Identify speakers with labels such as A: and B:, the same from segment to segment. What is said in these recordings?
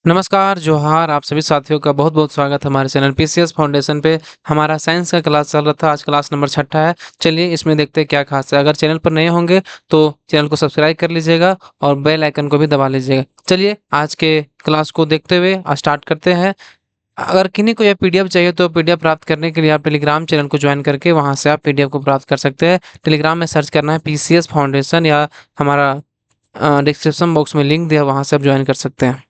A: नमस्कार, जोहार आप सभी साथियों का बहुत-बहुत स्वागत है हमारे चैनल पीसीएस फाउंडेशन पे। हमारा साइंस का क्लास चल रहा था, आज क्लास नंबर छठा है। चलिए इसमें देखते हैं क्या ख़ास है। अगर चैनल पर नए होंगे तो चैनल को सब्सक्राइब कर लीजिएगा और बेल आइकन को भी दबा लीजिएगा। चलिए आज के क्लास को देखते हुए स्टार्ट करते हैं। अगर किन्हीं को यह पीडीएफ चाहिए तो पीडीएफ प्राप्त करने के लिए आप टेलीग्राम चैनल को ज्वाइन करके वहाँ से आप पीडीएफ को प्राप्त कर सकते हैं। टेलीग्राम में सर्च करना है पीसीएस फाउंडेशन या हमारा डिस्क्रिप्शन बॉक्स में लिंक दिया, वहाँ से आप ज्वाइन कर सकते हैं।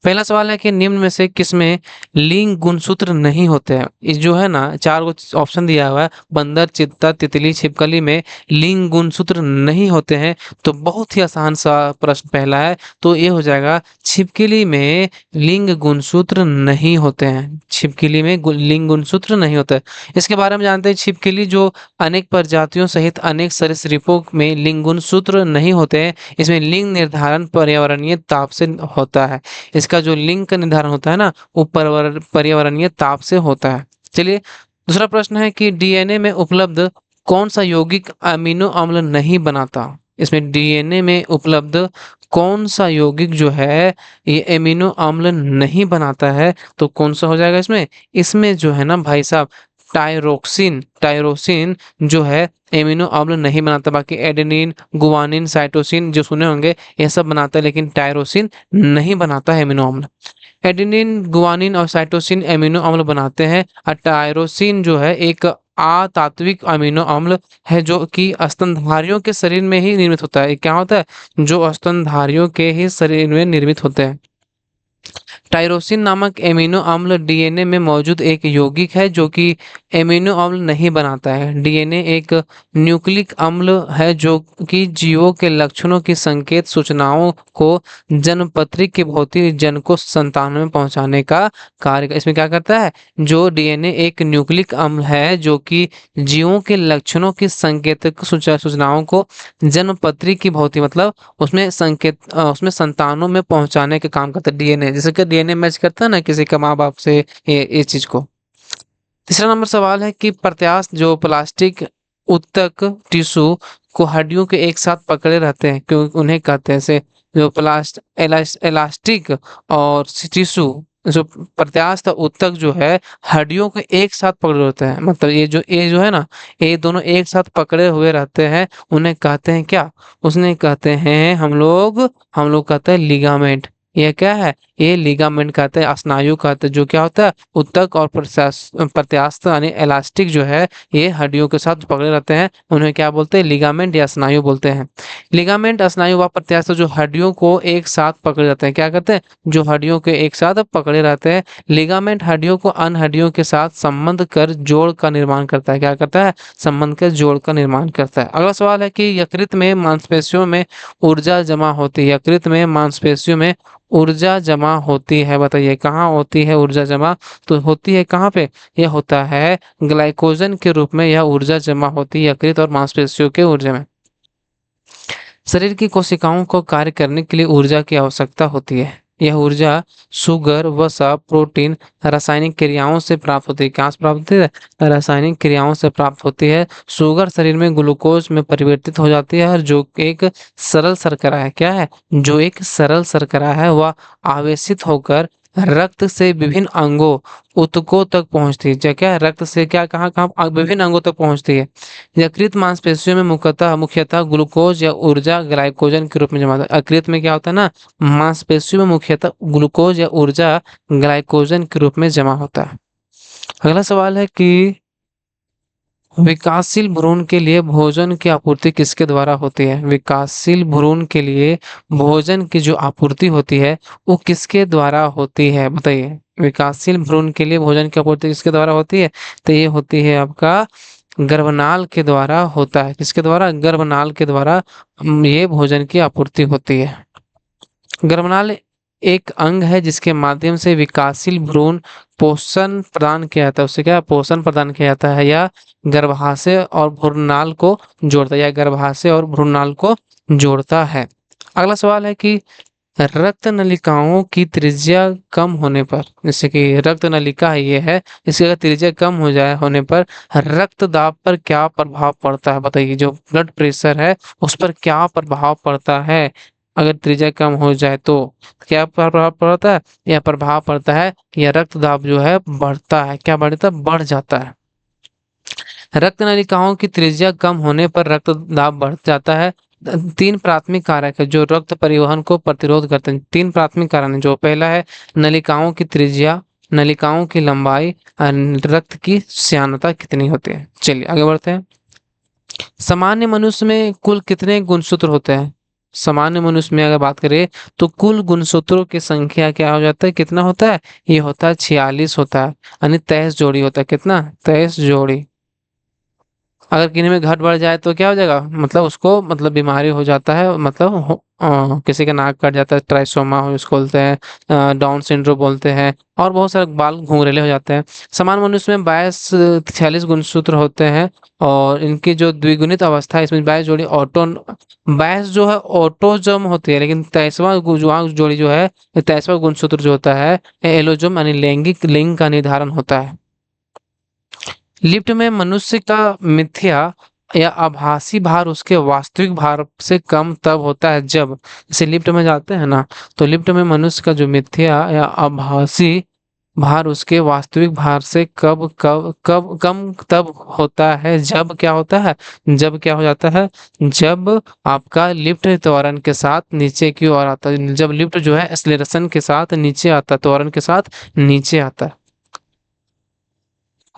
A: पहला सवाल है कि निम्न में से किसमें लिंग गुणसूत्र नहीं होते हैं। ये जो है ना, चार गो ऑप्शन दिया हुआ है, बंदर, चित्ता, तितली, छिपकली में लिंग गुणसूत्र नहीं होते हैं। तो बहुत ही आसान सा प्रश्न पहला है, तो ये हो जाएगा छिपकली में लिंग गुणसूत्र नहीं होते हैं। छिपकली में लिंग गुणसूत्र नहीं होता है। इसके बारे में जानते हैं। छिपकली जो अनेक प्रजातियों सहित अनेक सरीसृपों में लिंग गुणसूत्र नहीं होते हैं। इसमें लिंग निर्धारण पर्यावरणीय ताप से होता है। इसका जो लिंग का निर्धारण होता है ना, वो पर्यावरणीय ताप से होता है। चलिए दूसरा प्रश्न है कि डीएनए में उपलब्ध कौन सा यौगिक अमीनो अम्ल नहीं बनाता। इसमें डीएनए में उपलब्ध कौन सा यौगिक जो है ये एमिनो अम्ल नहीं बनाता है। तो कौन सा हो जाएगा इसमें। इसमें जो है ना भाई साहब, टायरोक्सिन टायरोसिन जो है एमिनो अम्ल नहीं बनाता। बाकी एडेनिन, गुआनिन, साइटोसिन जो सुने होंगे ये सब बनाता है, लेकिन टायरोसिन नहीं बनाता है एमिनो अम्ल। एडेनिन, गुआनिन और साइटोसिन एमिनो अम्ल बनाते हैं और टायरोसिन जो है एक अतात्विक अमीनो अम्ल है जो कि स्तनधारियों के शरीर में ही निर्मित होता है। ये क्या होता है, जो स्तनधारियों के ही शरीर में निर्मित होते हैं। टायरोसिन नामक एमिनो अम्ल डीएनए में मौजूद एक यौगिक है जो कि एमिनो अम्ल नहीं बनाता है। डीएनए एक न्यूक्लिक अम्ल है जो कि जीवों के लक्षणों की संकेत सूचनाओं को जन्मपत्री के भौतिक जन को संतानों में पहुंचाने का कार्य इसमें क्या करता है। जो डीएनए एक न्यूक्लिक अम्ल है जो कि जीवों के लक्षणों की संकेतक सूचनाओं को जन्मपत्री की भौतिक मतलब उसमें उसमें संतानों में पहुंचाने का काम करता है डीएनए। जैसे कि डीएनए मैच करता है ना किसी का माँ बाप से, ये इस चीज को। तीसरा नंबर सवाल है कि प्रत्यास्थ जो प्लास्टिक उत्तक टिश्यू को हड्डियों के एक साथ पकड़े रहते हैं, क्यों उन्हें कहते हैं ऐसे। जो इलास्टिक और टिश्यू, जो प्रत्यास्थ उत्तक जो है हड्डियों को एक साथ पकड़े होते हैं, मतलब ये जो है ना, ये दोनों एक साथ पकड़े हुए रहते हैं। उन्हें कहते हैं क्या, उसने कहते हैं हम लोग कहते हैं लिगामेंट। ये क्या है, ये लिगामेंट कहते हैं, स्नायु कहते हैं। जो क्या होता है, उत्तक और प्रत्यास्थ यानी इलास्टिक जो है ये हड्डियों के साथ पकड़े रहते हैं, उन्हें क्या बोलते हैं, लिगामेंट या स्नायु बोलते हैं। लिगामेंट, स्नायु व प्रत्यास्थ जो हड्डियों को एक साथ पकड़े रहते हैं, क्या करते हैं, जो हड्डियों के एक साथ पकड़े रहते हैं। लिगामेंट हड्डियों को अन्य हड्डियों के साथ संबंध कर जोड़ का निर्माण करता है। क्या करता है, संबंध कर जोड़ का निर्माण करता है। अगला सवाल है कि यकृत में मांसपेशियों में ऊर्जा जमा होती है। यकृत में मांसपेशियों में ऊर्जा जमा होती है, बताइए कहाँ होती है ऊर्जा जमा। तो होती है कहाँ पे, यह होता है ग्लाइकोजन के रूप में। यह ऊर्जा जमा होती है यकृत और मांसपेशियों के ऊर्जा में। शरीर की कोशिकाओं को कार्य करने के लिए ऊर्जा की आवश्यकता होती है। यह ऊर्जा शुगर, वसा, प्रोटीन, रासायनिक क्रियाओं से प्राप्त होती है। कहाँ से प्राप्त होती है, रासायनिक क्रियाओं से प्राप्त होती है। शुगर शरीर में ग्लूकोज में परिवर्तित हो जाती है और जो एक सरल शर्करा है, क्या है, जो एक सरल शर्करा है वह आवेशित होकर रक्त से विभिन्न अंगों ऊतकों तक पहुंचती है। क्या है, रक्त से क्या कहाँ कहाँ विभिन्न अंगों तक पहुंचती है। यकृत मांसपेशियों में मुख्यतः ग्लूकोज या ऊर्जा ग्लाइकोजन के रूप में जमा होता है। यकृत में क्या होता है ना, मांसपेशियों में मुख्यतः ग्लूकोज या ऊर्जा ग्लाइकोजन के रूप में जमा होता है। अगला सवाल है कि विकासशील भ्रूण के लिए भोजन की आपूर्ति किसके द्वारा होती है। विकासशील भ्रूण के लिए भोजन की जो आपूर्ति होती है वो किसके द्वारा होती है, बताइए। विकासशील भ्रूण के लिए भोजन की आपूर्ति किसके द्वारा होती है, तो ये होती है आपका गर्भनाल के द्वारा होता है। किसके द्वारा, गर्भनाल के द्वारा ये भोजन की आपूर्ति होती है। गर्भनाल एक अंग है जिसके माध्यम से विकासशील भ्रूण पोषण प्रदान किया जाता है। उससे क्या पोषण प्रदान किया जाता है, या गर्भाशय और भ्रूणनाल को जोड़ता है, या गर्भाशय और भ्रूणनाल को जोड़ता है। अगला सवाल है कि रक्त नलिकाओं की त्रिज्या कम होने पर, जैसे कि रक्त नलिका है ये है, इसकी अगर त्रिज्या कम हो जाए होने पर रक्त दाब पर क्या प्रभाव पड़ता है, बताइए। जो ब्लड प्रेशर है उस पर क्या प्रभाव पड़ता है। अगर त्रिज्या कम हो जाए तो क्या प्रभाव पड़ता है? यह प्रभाव पड़ता है कि यह रक्त दाब जो है बढ़ता है। क्या बढ़ता है? बढ़ जाता है। रक्त नलिकाओं की त्रिज्या कम होने पर रक्त दाब बढ़ जाता है। तीन प्राथमिक कारक है जो रक्त परिवहन को प्रतिरोध करते हैं। तीन प्राथमिक कारण है, जो पहला है नलिकाओं की त्रिज्या, नलिकाओं की लंबाई और रक्त की श्यानता कितनी होती है। चलिए आगे बढ़ते हैं। सामान्य मनुष्य में कुल कितने गुणसूत्र होते हैं? सामान्य मनुष्य में अगर बात करें तो कुल गुणसूत्रों की संख्या क्या हो जाता है? कितना होता है? ये होता है 46 होता है, यानी 23 जोड़ी होता है। कितना? 23 जोड़ी। अगर किन्हीं में घट बढ़ जाए तो क्या हो जाएगा? मतलब उसको मतलब बीमारी हो जाता है, मतलब किसी का नाक कट जाता है, ट्राइसोमा हो उसको बोलते हैं, डाउन सिंड्रोम बोलते हैं, और बहुत सारे बाल घुंघरेले हो जाते हैं। सामान्य मनुष्य में 42 46 गुणसूत्र होते हैं, और इनकी जो द्विगुणित अवस्था है इसमें 22 जो है ऑटोजम होती है, लेकिन 23वां जोड़ी जो है, 23वां गुणसूत्र जो होता है एलोजम यानी लैंगिक लिंग का निर्धारण होता है। लिफ्ट में मनुष्य का मिथ्या या आभासी भार उसके वास्तविक भार से कम तब होता है जब, जैसे लिफ्ट में जाते हैं ना, तो लिफ्ट में मनुष्य का जो मिथ्या या आभासी भार उसके वास्तविक भार से कब कब कब कम तब होता है जब क्या होता है? जब क्या हो जाता है? जब आपका लिफ्ट त्वरण के साथ नीचे की ओर आता है, जब लिफ्ट जो है एक्सेलरेशन के साथ नीचे आता है, त्वरण के साथ नीचे आता है।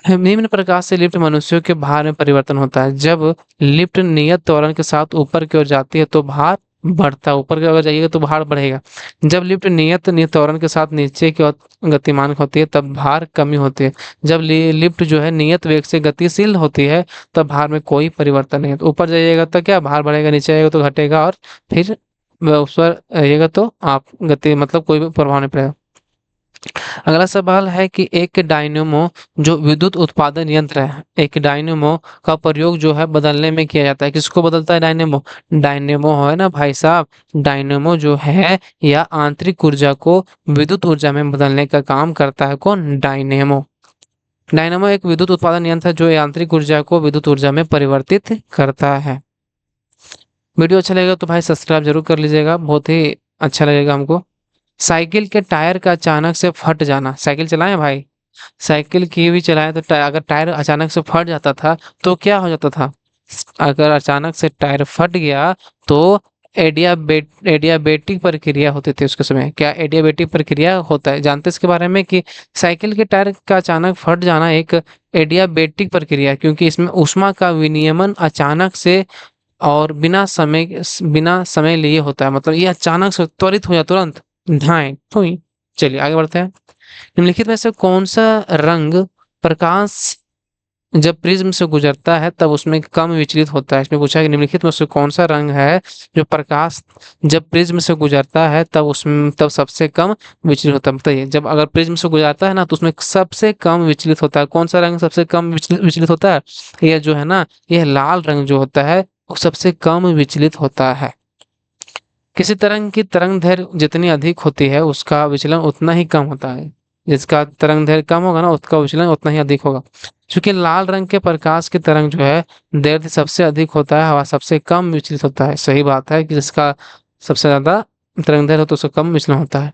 A: निम्न प्रकार से लिफ्ट मनुष्यों के भार में परिवर्तन होता है। जब लिफ्ट नियत त्वरण के साथ ऊपर की ओर जाती है तो भार बढ़ता है, ऊपर की ओर जाइएगा तो भार बढ़ेगा। जब लिफ्ट नियत नियत त्वरण के साथ नीचे की ओर गतिमान होती है तब भार कमी होती है। जब लिफ्ट जो है नियत वेग से गतिशील होती है तब भार में कोई परिवर्तन नहीं है। तो ऊपर जाइएगा तो क्या भार बढ़ेगा, नीचे आएगा तो घटेगा, और फिर उस पर आइएगा तो आप गति मतलब कोई भी प्रभाव नहीं पड़ेगा। अगला सवाल है कि एक डायनेमो जो विद्युत उत्पादन यंत्र है, एक डायनेमो का प्रयोग जो है बदलने में किया जाता है। किसको बदलता है डायनेमो? डायनेमो है ना भाई साहब, डायनेमो जो है या आंतरिक ऊर्जा को विद्युत ऊर्जा में बदलने का काम करता है। कौन? डायनेमो। डायनेमो एक विद्युत उत्पादन यंत्र है जो यांत्रिक ऊर्जा को विद्युत ऊर्जा में परिवर्तित करता है। वीडियो अच्छा लगेगा तो भाई सब्सक्राइब जरूर कर लीजिएगा, बहुत ही अच्छा लगेगा हमको। साइकिल के टायर का अचानक से फट जाना। साइकिल चलाएं भाई, साइकिल की भी चलाएं तो अगर टायर अचानक से फट जाता था तो क्या हो जाता था? अगर अचानक से टायर फट गया तो एडियाबेटिक प्रक्रिया होती थी उसके समय। क्या एडियाबेटिक प्रक्रिया होता है? जानते हैं इसके बारे में कि साइकिल के टायर का अचानक फट जाना एक एडियाबेटिक प्रक्रिया है, क्योंकि इसमें ऊष्मा का विनियमन अचानक से और बिना समय लिए होता है। मतलब ये अचानक से त्वरित हो जाए, तुरंत ढाई हुई। चलिए आगे बढ़ते हैं। निम्नलिखित में से कौन सा रंग प्रकाश जब प्रिज्म से गुजरता है तब उसमें कम विचलित होता है? इसमें पूछा है कि निम्नलिखित में से कौन सा रंग है जो प्रकाश जब प्रिज्म से गुजरता है तब उसमें तब सबसे कम विचलित होता है? बताइए, जब अगर प्रिज्म से गुजरता है ना तो उसमें सबसे कम विचलित होता है। कौन सा रंग सबसे कम विचलित होता है? यह जो है ना, यह लाल रंग जो होता है वो सबसे कम विचलित होता है। किसी तरंग की तरंग दैर्घ्य जितनी अधिक होती है उसका विचलन उतना ही कम होता है। जिसका तरंग दैर्घ्य कम होगा ना उसका विचलन उतना ही अधिक होगा। क्योंकि लाल रंग के प्रकाश की तरंग जो है दैर्घ्य सबसे अधिक होता है और सबसे कम विचलित होता है। सही बात है कि जिसका सबसे ज्यादा तरंग दैर्घ्य हो तो उसका कम विचलन होता है।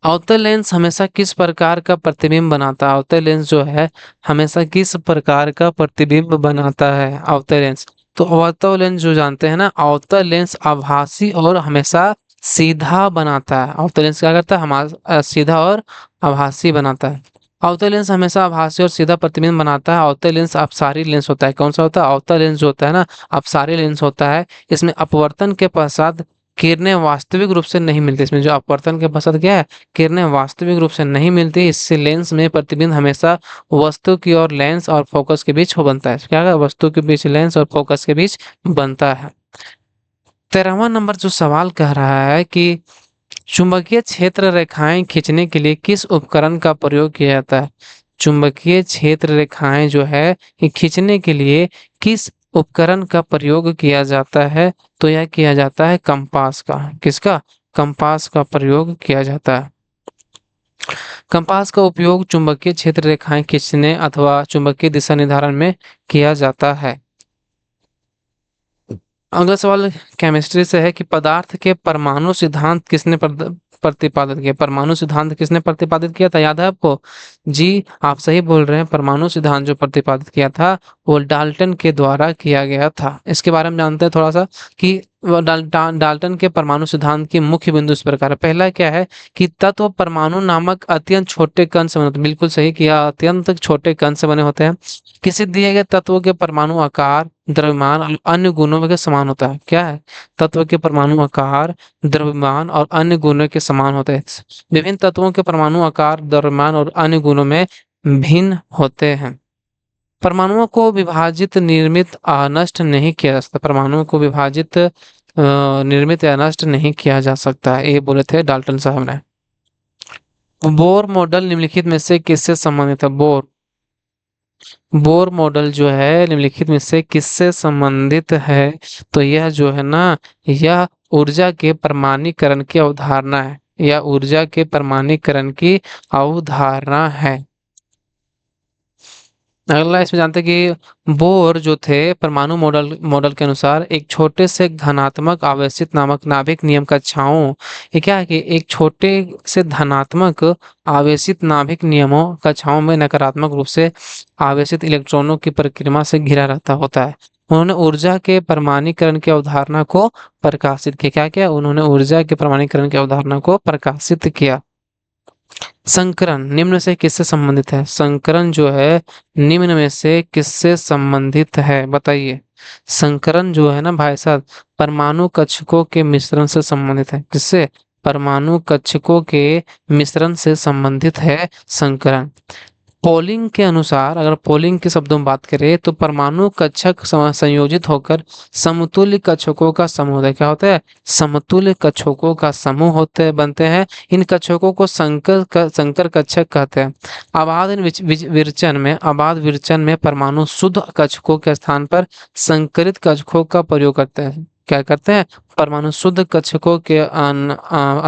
A: अवतल लेंस हमेशा किस प्रकार का प्रतिबिंब बनाता है? अवतल लेंस जो है हमेशा किस प्रकार का प्रतिबिंब बनाता है? अवतल लेंस, तो अवतल लेंस जो जानते हैं ना, अवतल लेंस आभासी और हमेशा सीधा बनाता है। अवतल लेंस क्या करता है? हमारा सीधा और आभासी बनाता है। अवतल लेंस हमेशा आभासी और सीधा प्रतिबिंब बनाता है। अवतल लेंस अपसारी लेंस होता है। कौन सा होता है? अवतल लेंस जो होता है ना अपसारी लेंस होता है। इसमें अपवर्तन के पश्चात किरणें वास्तविक रूप से नहीं मिलती। इसमें जो अपवर्तन के पश्चात क्या है, किरणें वास्तविक रूप से नहीं मिलती। इससे लेंस में प्रतिबिंब हमेशा वस्तु की ओर लेंस और फोकस के बीच हो बनता है। क्या है? वस्तु के बीच लेंस और फोकस के बीच बनता है। 13वां नंबर जो सवाल कह रहा है कि चुंबकीय क्षेत्र रेखाएं खींचने के लिए किस उपकरण का प्रयोग किया जाता है? चुंबकीय क्षेत्र रेखाएं जो है ये खींचने के लिए किस उपकरण का प्रयोग किया जाता है? तो यह किया जाता है कंपास का। किसका? कंपास का प्रयोग किया जाता है। कंपास का उपयोग चुंबकीय क्षेत्र रेखाएं खींचने अथवा चुंबकीय दिशा निर्धारण में किया जाता है। अगला सवाल केमिस्ट्री से है कि पदार्थ के परमाणु सिद्धांत किसने प्रतिपादित किया? परमाणु सिद्धांत किसने प्रतिपादित किया था, याद है आपको? जी, आप सही बोल रहे हैं। परमाणु सिद्धांत जो प्रतिपादित किया था वो डाल्टन के द्वारा किया गया था। इसके बारे में जानते हैं थोड़ा सा कि डाल्टन के परमाणु सिद्धांत की मुख्य बिंदु इस प्रकार है। पहला क्या है कि तत्व परमाणु नामक अत्यंत छोटे कण से बने होते हैं। बिल्कुल सही किया, अत्यंत छोटे कण से बने होते हैं। किसी दिए गए तत्व के परमाणु आकार, द्रव्यमान और अन्य गुणों के समान होता है। क्या है? तत्व के परमाणु आकार, द्रव्यमान और अन्य गुणों के समान होते हैं। विभिन्न तत्वों के परमाणु आकार, द्रव्यमान और अन्य गुणों में भिन्न होते हैं। परमाणुओं को विभाजित, निर्मित, नष्ट नहीं किया जा सकता। परमाणुओं को विभाजित, निर्मित या नष्ट नहीं किया जा सकता। ये बोले थे डाल्टन साहब ने। बोर मॉडल निम्नलिखित में से किससे संबंधित है? बोर मॉडल जो है निम्नलिखित में से किससे संबंधित है? तो यह जो है ना, यह ऊर्जा के परमाणुकरण की अवधारणा है। यह ऊर्जा के परमाणुकरण की अवधारणा है। अगला इसमें जानते हैं कि बोर जो थे परमाणु मॉडल मॉडल के अनुसार एक छोटे से धनात्मक आवेशित नामक नाभिक नियम कक्षाओं, ये क्या है कि एक छोटे से धनात्मक आवेशित नाभिक नियमों कक्षाओं में नकारात्मक रूप से आवेशित इलेक्ट्रॉनों की परिक्रमा से घिरा रहता होता है। उन्होंने ऊर्जा के परमाणुकरण की अवधारणा को प्रकाशित किया। क्या क्या? उन्होंने ऊर्जा के परमाणुकरण की अवधारणा को प्रकाशित किया। संकरण निम्न से किससे संबंधित है? संकरण जो है निम्न में से किससे संबंधित है, बताइए। संकरण जो है ना भाई साहब, परमाणु कक्षकों के मिश्रण से संबंधित है। किससे? परमाणु कक्षकों के मिश्रण से संबंधित है संकरण। पोलिंग के अनुसार, अगर पोलिंग के शब्दों में बात करें तो परमाणु कक्षक संयोजित होकर समतुल्य कक्षकों का समूह होता है। क्या होता है? समतुल्य कक्षकों का समूह होते बनते हैं। इन कक्षकों को संकर कक्षक कहते हैं। आबाद विरचन में परमाणु शुद्ध कक्षकों के स्थान पर संकरित कक्षकों का प्रयोग करते हैं। क्या करते हैं? परमाणु शुद्ध कक्षकों के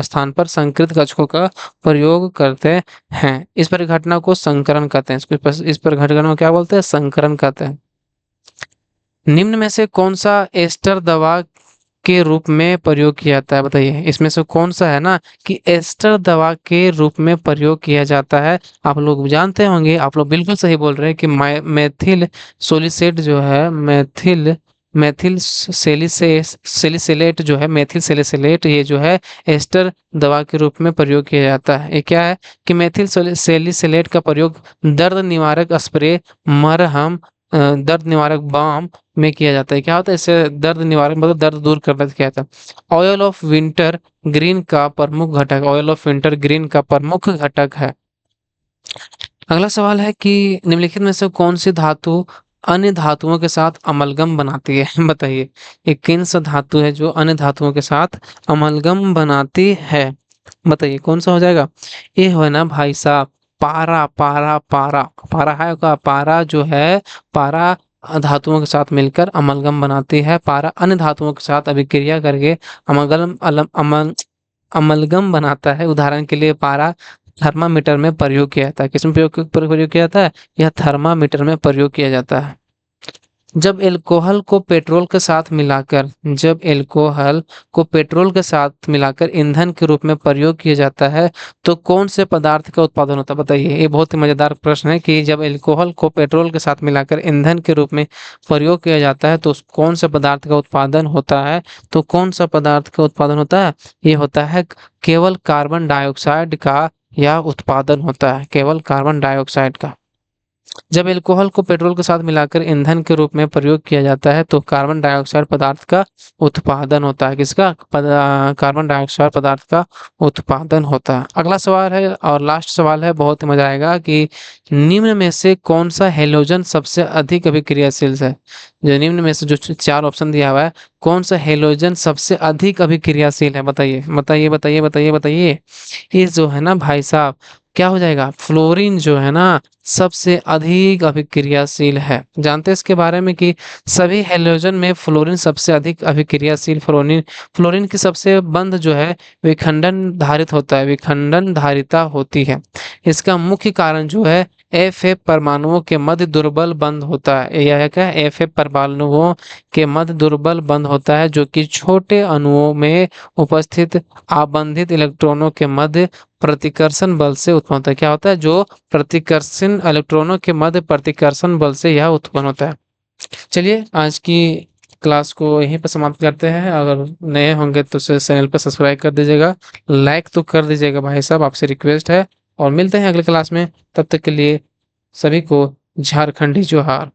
A: स्थान पर संकरित कक्षकों का प्रयोग करते हैं। इस परिघटना को संकरण कहते हैं। इस परिघटना को क्या बोलते हैं? संकरण कहते हैं। निम्न में से कौन सा एस्टर दवा के रूप में प्रयोग किया जाता है, बताइए। इसमें से कौन सा है ना कि एस्टर दवा के रूप में प्रयोग किया जाता है? आप लोग जानते होंगे, आप लोग बिल्कुल सही बोल रहे हैं कि मेथिल सोलिसेट जो है, मेथिल सेलिसेलेट जो है, मेथिल सेलिसेलेट, ये जो है एस्टर दवा के रूप में प्रयोग किया जाता है। ये क्या है कि मेथिल सेलिसेलेट का प्रयोग दर्द निवारक स्प्रे, मरहम, दर्द निवारक बाम में किया जाता है। क्या होता है? इससे दर्द निवारक मतलब दर्द दूर करना किया जाता है। ऑयल ऑफ विंटर ग्रीन का प्रमुख घटक, ऑयल ऑफ विंटर ग्रीन का प्रमुख घटक है। अगला सवाल है कि निम्नलिखित में से कौन सी धातु अन्य धातुओं के साथ अमलगम बनाती है? बताइए, ये कौन सा धातु है जो अन्य धातुओं के साथ अमलगम बनाती है? बताइए कौन सा हो जाएगा? ये है ना भाई साहब, पारा। पारा है का? पारा जो है, पारा धातुओं के साथ मिलकर अमलगम बनाती है। पारा अन्य धातुओं के साथ अभिक्रिया करके अमलगम बनाता है। उदाहरण के लिए पारा थर्मामीटर में प्रयोग किया जाता है। किसमें प्रयोग किया जाता है? यह थर्मामीटर में प्रयोग किया जाता है। जब एल्कोहल को पेट्रोल के साथ मिलाकर ईंधन के रूप में प्रयोग किया जाता है तो कौन से पदार्थ का उत्पादन होता है? बताइए। ये बहुत ही मजेदार प्रश्न है कि जब एल्कोहल को पेट्रोल के साथ मिलाकर ईंधन के रूप में प्रयोग किया जाता है तो कौन से पदार्थ का उत्पादन होता है? तो कौन सा पदार्थ का उत्पादन होता है? ये होता है केवल कार्बन डाइऑक्साइड का यह उत्पादन होता है, केवल कार्बन डाइऑक्साइड का। जब एल्कोहल को पेट्रोल के साथ मिलाकर ईंधन के रूप में प्रयोग किया जाता है तो कार्बन डाइऑक्साइड पदार्थ का उत्पादन होता है। किसका? कार्बन डाइऑक्साइड पदार्थ का उत्पादन होता है। अगला सवाल है और लास्ट सवाल है, बहुत ही मजा आएगा कि निम्न में से कौन सा हेलोजन सबसे अधिक अभिक्रियाशील है? जो निम्न में से जो चार ऑप्शन दिया हुआ है, कौन सा हेलोजन सबसे अधिक अभिक्रियाशील है? बताइए बताइए बताइए बताइए बताइए। ये जो है ना भाई साहब, क्या हो जाएगा? फ्लोरीन जो है ना सबसे अधिक अभिक्रियाशील है। जानते हैं इसके बारे में कि सभी हैलोजन में फ्लोरीन सबसे अधिक अभिक्रियाशील। फ्लोरीन की सबसे बंध जो है विखंडन धारित होता है, विखंडन धारिता होती है। इसका मुख्य कारण जो है एफ परमाणुओं के मध्य दुर्बल बंध होता है। यह क्या है? एफ परमाणुओं के मध्य दुर्बल बंध होता है, जो कि छोटे अणुओं में उपस्थित आबंधित इलेक्ट्रॉनों के मध्य प्रतिकर्षण बल से उत्पन्न होता है। क्या होता है? जो प्रतिकर्षण इलेक्ट्रॉनों के मध्य प्रतिकर्षण बल से यह उत्पन्न होता है। चलिए आज की क्लास को यहीं पर समाप्त करते हैं। अगर नए होंगे तो चैनल पर सब्सक्राइब कर दीजिएगा, लाइक तो कर दीजिएगा भाई साहब, आपसे रिक्वेस्ट है। और मिलते हैं अगले क्लास में, तब तक के लिए सभी को झारखंडी जोहार।